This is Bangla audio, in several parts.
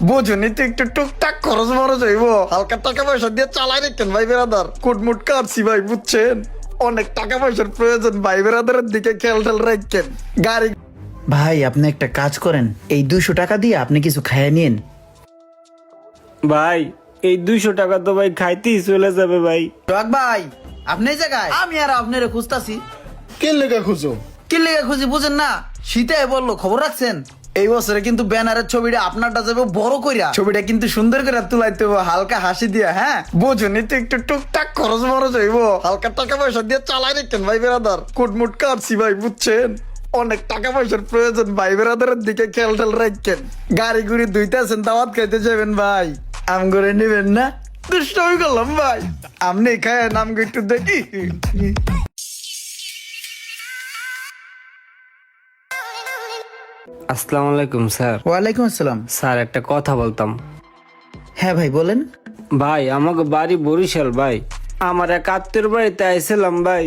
বুঝুনি তো একটু টুকটাক খরচ মরচ হইব, হালকা টাকা পয়সা দিয়ে চালাই রেখেন ভাই বেরাদার। কুটমুট কাটছি ভাই, বুঝছেন? অনেক টাকা পয়সার প্রয়োজন, ভাই বেরাদারের দিকে খেয়াল টেল রাখেন। গাড়ি ভাই আপনি একটা কাজ করেন, এই 200 টাকা দিয়ে আপনি কিছু খাইয়ে নিন। ভাই এই 200 টাকা তো ভাই খাইতেই চলে যাবে ভাই। সোহাগ ভাই আপনি এই জায়গায়, আমি আর আপনারে খুঁজতাছি। কে লেখা খুঁজো? কি লেগে খুঁজি বুঝেন না? শীতে বললো খবর রাখছেন? এই বছরে কিন্তু ব্যানারের ছবিটা আপনারটা যাবে বড় কইরা, ছবিটা কিন্তু সুন্দর করে তুলাইতে হবে, হালকা হাসি দিয়া। হ্যাঁ বুঝুনি তো একটু টুকটাক খরচ মরচ হইব, হালকা টাকা পয়সা দিয়ে চালাই রেখেন ভাই বেরাদার। কুটমুট কাটছি ভাই, বুঝছেন? অনেক টাকা পয়সার প্রয়োজন, ভাই বেরাদারের দিকে খেয়াল টেল রাখেন। গাড়ি গুড়ি দুইতেছেন, দাওয়াত খাইতে যাবেন ভাই, আম করে নিবেন না। দুষ্টমি করলাম ভাই, আমনি খায় নাম একটু দেখি। আসসালামু আলাইকুম স্যার। ওয়ালাইকুম আসসালাম। স্যার একটা কথা বলতাম। হ্যাঁ ভাই বলেন। ভাই আমাকে বাড়ি বরিশাল ভাই, আমার এক আত্মীয়র বাড়িতে আইছিলাম ভাই।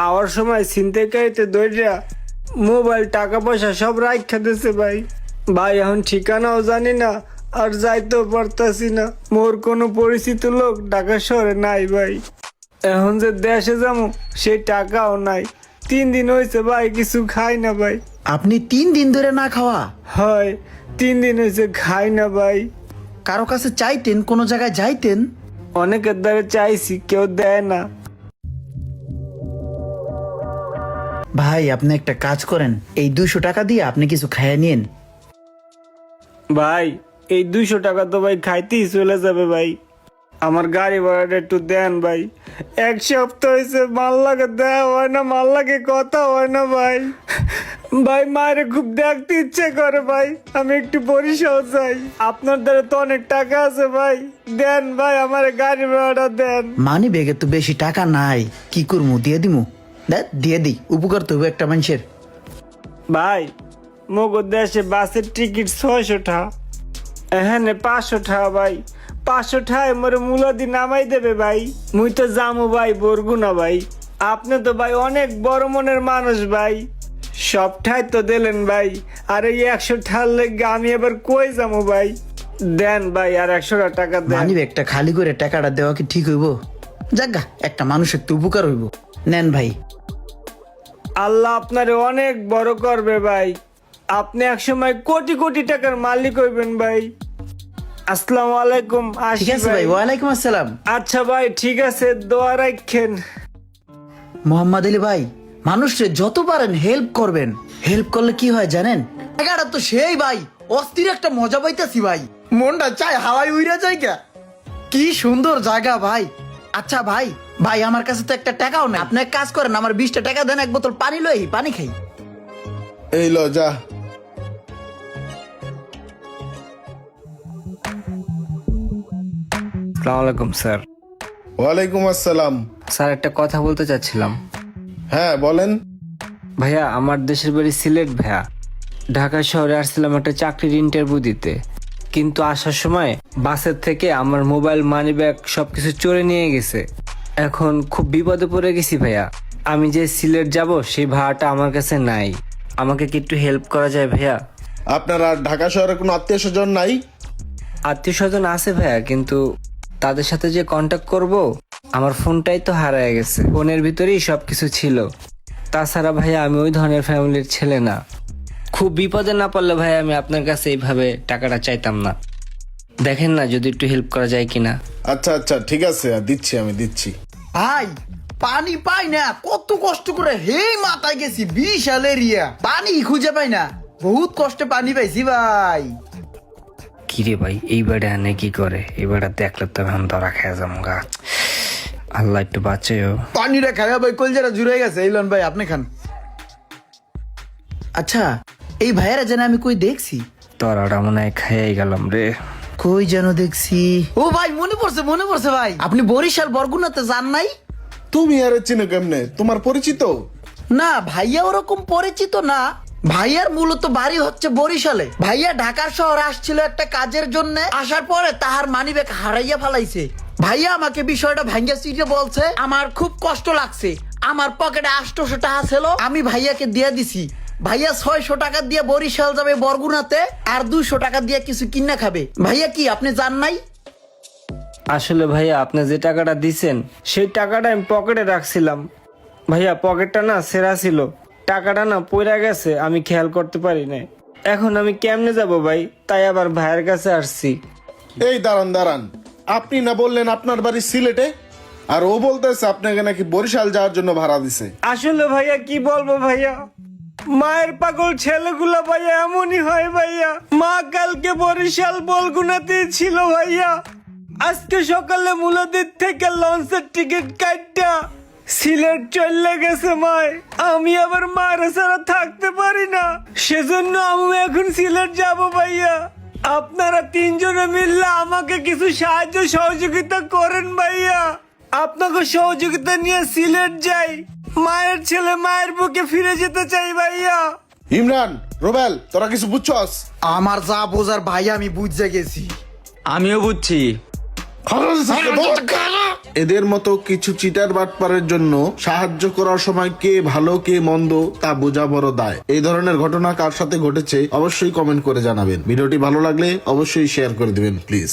আওয়ার সময় ছিনতাইকারীতে দৌড়া মোবাইল টাকা পয়সা সব রাইখা দিছে ভাই। ভাই এখন ঠিকানাও জানি না, আর যাইতেও পারতাছি না। মোর কোনো পরিচিত লোক ঢাকা শহরে নাই ভাই। এখন যে দেশে যাবো সেই টাকাও নাই। 3 দিন হয়েছে ভাই, কিছু খাই না ভাই। আপনি 3 দিন ধরে না খাওয়া? হয় 3 দিন হয়েছে খাই না ভাই। কারো কাছে চাইতেন, কোনো জায়গায় যাইতেন? অনেকের দ্বারা চাইছি, কেউ দেয় না। ভাই আপনি একটা কাজ করেন, এই 200 টাকা দিয়ে আপনি কিছু খাইয়ে নিন। ভাই এই 200 টাকা তো ভাই খাইতেই চলে যাবে ভাই। আমার গাড়ি ভাড়াটা একটু দেন ভাই। 1 সপ্তাহ হয়েছে মাল লাগে দেওয়া হয় না, মাল লাগে কথা হয় না ভাই। ভাই মায়ের খুব দেখতে ইচ্ছে করে ভাই, আমি একটু বরিশাল যাই। আপনার দ্বারা তো অনেক টাকা আছে ভাই, দেন ভাই আমার গাড়ি ভাড়াটা দেন। মানি ব্যাগে তো বেশি টাকা নাই, কি করবো, দিয়ে দিমু। দেখ দিয়ে দিই, উপকার তো হবে একটা মানুষের। ভাই মগর দেশে বাসের টিকিট 600 টাকা, এখানে 500 টাকা ভাই। 500 টাকায় মোর মূলাদি নামাই দেবে ভাই। মুই তো যামু ভাই বরগুনা ভাই। আপনি তো ভাই অনেক বড় মনের মানুষ ভাই, সব ঠাই তো দিলেন ভাই। আর এই 100 টাকার লেগে আমি এবার কই যামু ভাই? দেন ভাই আর 100 টাকা দেন। মানি ব্যাগটা খালি করে টাকাটা দেওয়া কি ঠিক হইব? যাগা একটা মানুষের তো উপকার হইব। নেন ভাই। আল্লাহ আপনারে অনেক বড় করবে ভাই, আপনি একসময় কোটি কোটি টাকার মালিক হইবেন ভাই। আসসালামু আলাইকুম। ঠিক আছে ভাই, ওয়ালাইকুম আসসালাম। আচ্ছা ভাই ঠিক আছে, দোয়া রাখেন। মোহাম্মদ আলী ভাই, মানুষকে যত পারেন হেল্প করবেন। হেল্প করলে কি হয় জানেন? টাকাটা তো সেই ভাই অস্থির একটা মজা পাইতেছি ভাই। মনটা চাই হাওয়াই উইরা যায় কা। কি সুন্দর জায়গা ভাই। আচ্ছা ভাই, ভাই আমার কাছে তো একটা টাকাও নেই, আপনি এক কাজ করেন, আমার 20টা টাকা দেন, এক বোতল পানি লই, পানি খাই। এই ল যা। আসসালামু আলাইকুম স্যার। ওয়ালাইকুম আসসালাম। স্যার একটা কথা বলতে চাচ্ছিলাম। হ্যাঁ বলেন। ভাইয়া আমার দেশের বাড়ি সিলেট ভাইয়া। ঢাকা শহরে আসছিলাম একটা চাকরির ইন্টারভিউ দিতে, কিন্তু আসার সময় বাসের থেকে আমার মোবাইল, মানি ব্যাগ সবকিছু চোরে নিয়ে গেছে। এখন খুব বিপদে পড়ে গেছি ভাইয়া। আমি যে সিলেট যাব সেই ভাড়াটা আমার কাছে নাই, আমাকে কি একটু হেল্প করা যায় ভাইয়া? আপনার আর ঢাকা শহরে কোনো আত্মীয় স্বজন নাই? আত্মীয় স্বজন আছে ভাইয়া, কিন্তু তাদের সাথে যে কন্ট্যাক্ট করব, আমার ফোনটাই তো হারায় গেছে। ফোনের ভিতরেই সবকিছু ছিল। তাছাড়া ভাইয়া আমি ওই ধরনের ফ্যামিলির ছেলে না। খুব বিপদে না পড়লে ভাই আমি আপনার কাছে এইভাবে টাকাটা চাইতাম না। দেখেন না যদি একটু হেল্প করা যায় কিনা। আচ্ছা আচ্ছা ঠিক আছে, দিচ্ছি, আমি দিচ্ছি। ভাই পানি পাই না, কত কষ্ট করে হেই মাথায় গেছি, বিশাল এরিয়া, পানি খুঁজে পাই না, বহুত কষ্টে পানি পাইছি ভাই। কিরে ভাই এই বেড়া আনে কি করে? এই বেড়া দেখলে তো এখন ধরা খেয়ে যাবো গা। আল্লাহ একটু বাঁচেও। পানিটা খাওয়া ভাই কলজারা জুড়ে গেছে। এইলন ভাই আপনি খান। আচ্ছা এই ভাইয়েরা যেন আমি কই দেখছি। তোরাটা মনে হয় খাইয়াই গেলাম রে। কই যেন দেখছি। ও ভাই মনে পড়ছে, মনে পড়ছে ভাই, আপনি বরিশাল বরগুনাতে যান নাই? তুমি আর চিনো কেমনে? তোমার পরিচিত? না ভাইয়া ওরকম পরিচিত না। ভাইয়ার মূলত বাড়ি হচ্ছে বরিশালে। ভাইয়া ঢাকার শহরে আসছিল একটা কাজের জন্য, আসার পরে তাহার মানিব্যাগ হারাইয়া ফেলাইছে। ভাইয়া আমাকে বিষয়টা ভাঙ্গা চিঠে বলছে, আমার খুব কষ্ট লাগছে। আমার পকেটে 800 টাকা ছিল, আমি ভাইয়াকে দিয়ে দিছি। ভাইয়া 600 টাকা দিয়ে বরিশাল যাবে বরগুনাতে, আর 200 টাকা দিয়ে কিছু কিনা খাবে। ভাইয়া কি আপনি জান নাই? আসলে ভাইয়া আপনি যে টাকাটা দিছেন সেই টাকাটা আমি পকেটে রাখছিলাম ভাইয়া, পকেটটা না ছেঁড়া ছিল, টাকাটা না পইরা গেছে, আমি খেয়াল করতে পারি নাই। এখন আমি কেমনে যাব ভাই, তাই আবার ভাইয়ের কাছে আসছি। এই দাঁড়ান দাঁড়ান, আপনি না বললেন আপনার বাড়ি সিলেটে, আর ও বলতেছে আপনাকে নাকি বরিশাল যাওয়ার জন্য ভাড়া দিছে। আসলে ভাইয়া কি বলবো ভাইয়া, মায়ের পাগল ছেলেগুলা ভাইয়া এমনই হয় ভাইয়া। মা কালকে বরিশাল বলগুনাতে ছিল ভাইয়া, আজকে সকালে মুলাদির থেকে লঞ্চের টিকিট কাটটা সিলেট চলে গেছে মায়। আমি আবার মায়ের ছাড়া থাকতে পারি না, সেজন্য আমি এখন সিলেট যাব ভাইয়া। আপনারা তিনজনে মিললে আমাকে কিছু সাহায্য সহযোগিতা করেন ভাইয়া। আপনাকে সহযোগিতা নিয়ে সিলেট যাই, মায়ের ছেলে মায়ের বুকে ফিরে যেতে চাই ভাইয়া। ইমরান, রোবেল, তোরা কিছু বুঝছস? আমার যা বোঝার ভাইয়া আমি বুঝে গেছি। আমিও বুঝছি। এদের মতো কিছু চিটার বাটপারের জন্য সাহায্য করার সময় কে ভালো কে মন্দ তা বোঝা বড় দায়। এই ধরনের ঘটনা কার সাথে ঘটেছে অবশ্যই কমেন্ট করে জানাবেন। ভিডিওটি ভালো লাগলে অবশ্যই শেয়ার করে দিবেন প্লিজ।